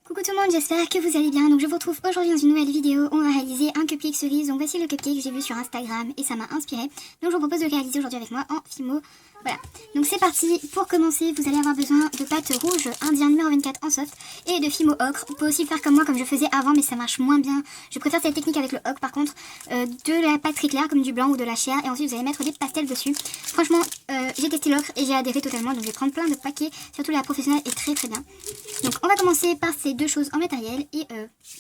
Coucou tout le monde, j'espère que vous allez bien. Donc je vous retrouve aujourd'hui dans une nouvelle vidéo. On va réaliser un cupcake cerise. Donc voici le cupcake que j'ai vu sur Instagram et ça m'a inspiré. Donc je vous propose de le réaliser aujourd'hui avec moi en Fimo. Voilà. Donc c'est parti. Pour commencer, vous allez avoir besoin de pâte rouge indien numéro 24 en soft et de Fimo ocre. Vous pouvez aussi le faire comme moi, comme je faisais avant, mais ça marche moins bien. Je préfère cette technique avec le ocre par contre. De la pâte très claire comme du blanc ou de la chair. Et ensuite vous allez mettre des pastels dessus. Franchement, j'ai testé l'ocre et j'ai adhéré totalement. Donc je vais prendre plein de paquets. Surtout la professionnelle est très très bien. Donc on va commencer par ces deux choses en matériel et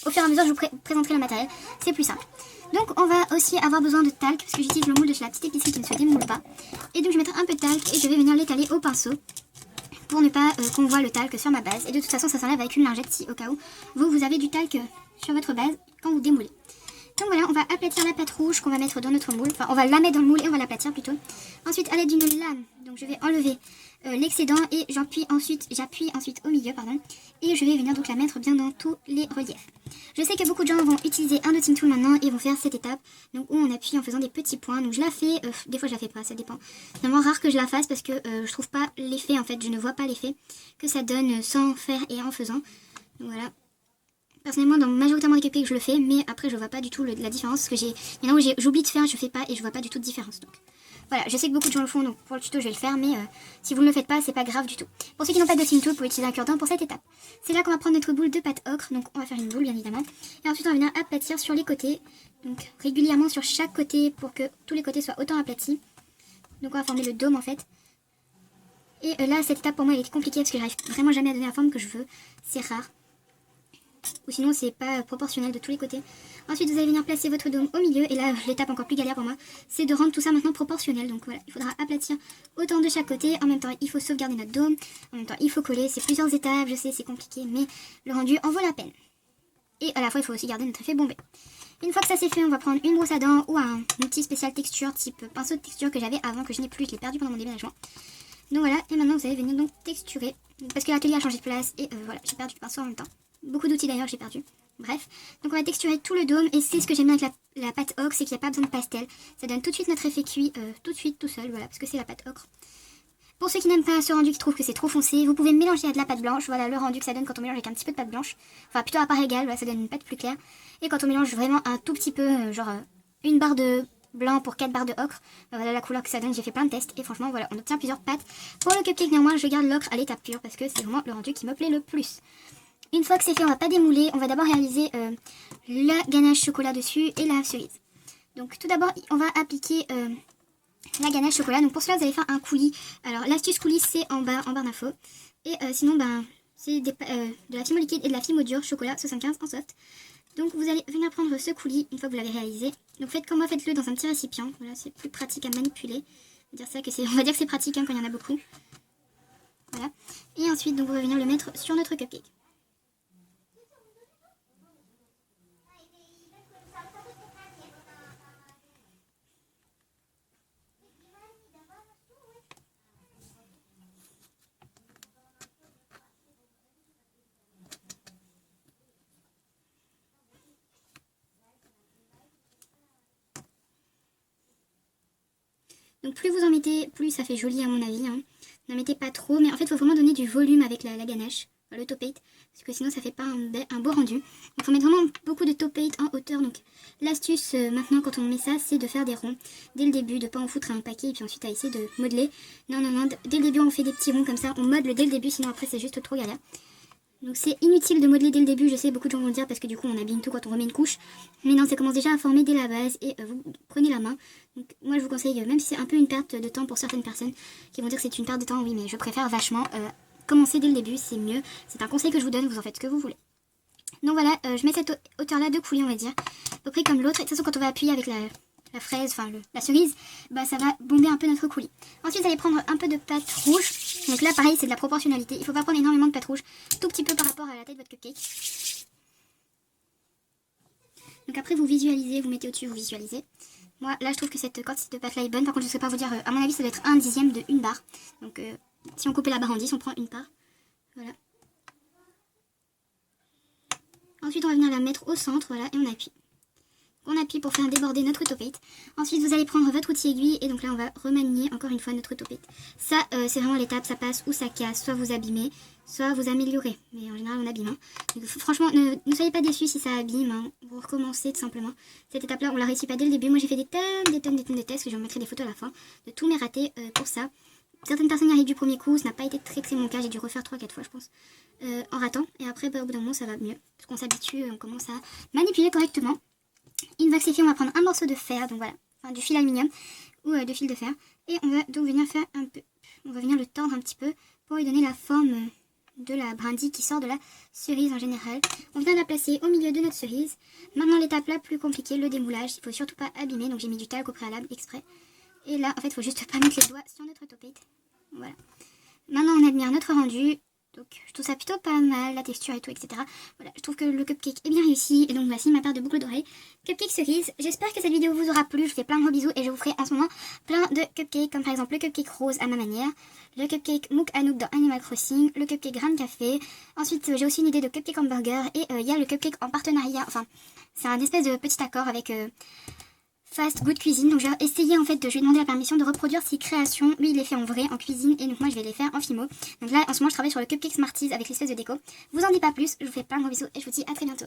au fur et à mesure je vous présenterai le matériel, c'est plus simple. Donc on va aussi avoir besoin de talc parce que j'utilise le moule de chez la petite épicerie qui ne se démoule pas. Et donc je vais mettre un peu de talc et je vais venir l'étaler au pinceau pour ne pas qu'on voit le talc sur ma base. Et de toute façon ça s'enlève avec une lingette si au cas où vous avez du talc sur votre base quand vous démoulez. Donc voilà, on va aplatir la pâte rouge qu'on va mettre dans notre moule. Enfin, on va la mettre dans le moule et on va l'aplatir plutôt. Ensuite, à l'aide d'une lame, donc je vais enlever l'excédent et j'appuie ensuite au milieu, pardon. Et je vais venir donc la mettre bien dans tous les reliefs. Je sais que beaucoup de gens vont utiliser un dotting tool maintenant et vont faire cette étape. Donc où on appuie en faisant des petits points. Donc je la fais, des fois je la fais pas, ça dépend. C'est vraiment rare que je la fasse parce que je trouve pas l'effet en fait. Je ne vois pas l'effet que ça donne sans faire et en faisant. Donc voilà. Personnellement, dans majoritairement des cupcakes, je le fais, mais après, je vois pas du tout la différence. Parce que il y en a où j'oublie de faire, je fais pas et je vois pas du tout de différence. Donc voilà, je sais que beaucoup de gens le font, donc pour le tuto, je vais le faire, mais si vous ne le faites pas, c'est pas grave du tout. Pour ceux qui n'ont pas de dotting tool, vous pouvez utiliser un cure-dent pour cette étape. C'est là qu'on va prendre notre boule de pâte ocre, donc on va faire une boule bien évidemment. Et ensuite, on va venir aplatir sur les côtés, donc régulièrement sur chaque côté pour que tous les côtés soient autant aplatis. Donc on va former le dôme en fait. Et là, cette étape pour moi elle est compliquée parce que j'arrive vraiment jamais à donner la forme que je veux, c'est rare. Ou sinon c'est pas proportionnel de tous les côtés. Ensuite vous allez venir placer votre dôme au milieu. Et là l'étape encore plus galère pour moi, c'est de rendre tout ça maintenant proportionnel. Donc voilà, il faudra aplatir autant de chaque côté. En même temps il faut sauvegarder notre dôme. En même temps il faut coller, c'est plusieurs étapes, je sais c'est compliqué, mais le rendu en vaut la peine. Et à la fois il faut aussi garder notre effet bombé. Une fois que ça c'est fait, on va prendre une brosse à dents ou un outil spécial texture type pinceau de texture que j'avais avant, que je n'ai plus, je l'ai perdu pendant mon déménagement. Donc voilà, et maintenant vous allez venir donc texturer, parce que l'atelier a changé de place et voilà, j'ai perdu le pinceau en même temps. Beaucoup d'outils d'ailleurs j'ai perdu. Bref, donc on va texturer tout le dôme et c'est ce que j'aime bien avec la pâte ocre, c'est qu'il n'y a pas besoin de pastel. Ça donne tout de suite notre effet cuit, tout de suite tout seul, voilà, parce que c'est la pâte ocre. Pour ceux qui n'aiment pas ce rendu, qui trouvent que c'est trop foncé, vous pouvez mélanger avec de la pâte blanche. Voilà le rendu que ça donne quand on mélange avec un petit peu de pâte blanche. Enfin plutôt à part égale, voilà, ça donne une pâte plus claire. Et quand on mélange vraiment un tout petit peu, genre une barre de blanc pour 4 barres de ocre, voilà la couleur que ça donne. J'ai fait plein de tests et franchement voilà, on obtient plusieurs pâtes. Pour le cupcake néanmoins, je garde l'ocre à l'état pur parce que c'est vraiment le rendu qui me plaît le plus. Une fois que c'est fait, on va pas démouler, on va d'abord réaliser la ganache chocolat dessus et la cerise. Donc tout d'abord, on va appliquer la ganache chocolat. Donc pour cela, vous allez faire un coulis. Alors l'astuce coulis, c'est en barre d'infos. Et sinon, ben, c'est de la Fimo liquide et de la Fimo dure chocolat 75 en soft. Donc vous allez venir prendre ce coulis une fois que vous l'avez réalisé. Donc faites comme moi, faites-le dans un petit récipient. Voilà, c'est plus pratique à manipuler. On va dire que c'est pratique hein, quand il y en a beaucoup. Voilà. Et ensuite, donc, on va venir le mettre sur notre cupcake. Donc plus vous en mettez, plus ça fait joli à mon avis. Hein. N'en mettez pas trop, mais en fait il faut vraiment donner du volume avec la ganache, le topate, parce que sinon ça fait pas un beau rendu. Donc il faut mettre vraiment beaucoup de topate en hauteur. Donc l'astuce maintenant quand on met ça, c'est de faire des ronds dès le début, de pas en foutre un paquet et puis ensuite à essayer de modeler. Non, dès le début on fait des petits ronds comme ça, on modèle dès le début, sinon après c'est juste trop galère. Donc c'est inutile de modeler dès le début, je sais beaucoup de gens vont le dire parce que du coup on abîme tout quand on remet une couche. Mais non, ça commence déjà à former dès la base et vous prenez la main. Donc moi je vous conseille, même si c'est un peu une perte de temps pour certaines personnes qui vont dire que c'est une perte de temps, oui mais je préfère vachement commencer dès le début, c'est mieux. C'est un conseil que je vous donne, vous en faites ce que vous voulez. Donc voilà, je mets cette hauteur là de coulis on va dire, à peu près comme l'autre. Et de toute façon quand on va appuyer avec la fraise, enfin la cerise, bah ça va bomber un peu notre coulis. Ensuite vous allez prendre un peu de pâte rouge. Donc là pareil c'est de la proportionnalité, il ne faut pas prendre énormément de pâte rouge, tout petit peu par rapport à la taille de votre cupcake. Donc après vous visualisez, vous mettez au-dessus, vous visualisez. Moi là je trouve que cette quantité de pâte là est bonne, par contre je ne sais pas vous dire, à mon avis ça doit être 1/10 de une barre. Donc si on coupait la barre en 10, on prend une part. Voilà. Ensuite on va venir la mettre au centre, voilà, et on appuie. qu'on appuie pour faire déborder notre topette. Ensuite vous allez prendre votre outil aiguille et donc là on va remanier encore une fois notre topette. Ça c'est vraiment l'étape, ça passe ou ça casse, soit vous abîmez, soit vous améliorez. Mais en général on abîme. Hein. Donc, franchement ne soyez pas déçus si ça abîme, hein. Vous recommencez tout simplement. Cette étape là on la réussit pas dès le début. Moi j'ai fait des tonnes de tests, que je vous mettrai des photos à la fin, de tous mes ratés pour ça. Certaines personnes y arrivent du premier coup, ça n'a pas été très mon cas, j'ai dû refaire 3-4 fois je pense, en ratant. Et après au bout d'un moment ça va mieux, parce qu'on s'habitue, on commence à manipuler correctement. Une fois que c'est fait, on va prendre un morceau de fer, donc voilà, enfin du fil aluminium ou de fil de fer. Et on va donc venir faire un peu, on va venir le tordre un petit peu pour lui donner la forme de la brindille qui sort de la cerise en général. On vient la placer au milieu de notre cerise. Maintenant l'étape la plus compliquée, le démoulage, il faut surtout pas abîmer, donc j'ai mis du talc au préalable exprès. Et là, en fait, il faut juste pas mettre les doigts sur notre topette. Voilà. Maintenant, on admire notre rendu. Donc, je trouve ça plutôt pas mal, la texture et tout, etc. Voilà, je trouve que le cupcake est bien réussi. Et donc, voici ma paire de boucles d'oreilles. Cupcake cerise. J'espère que cette vidéo vous aura plu. Je vous fais plein de gros bisous et je vous ferai en ce moment plein de cupcakes, comme par exemple le cupcake rose à ma manière, le cupcake Mouk Anouk dans Animal Crossing, le cupcake Grain de Café. Ensuite, j'ai aussi une idée de cupcake hamburger et il y a le cupcake en partenariat. Enfin, c'est un espèce de petit accord avec... Fast Good Cuisine, donc je vais essayer en fait, je vais demander la permission de reproduire ses créations. Lui il les fait en vrai, en cuisine, et donc moi je vais les faire en Fimo. Donc là en ce moment je travaille sur le Cupcake Smarties avec l'espèce de déco. Vous en dites pas plus, je vous fais plein de gros bisous et je vous dis à très bientôt.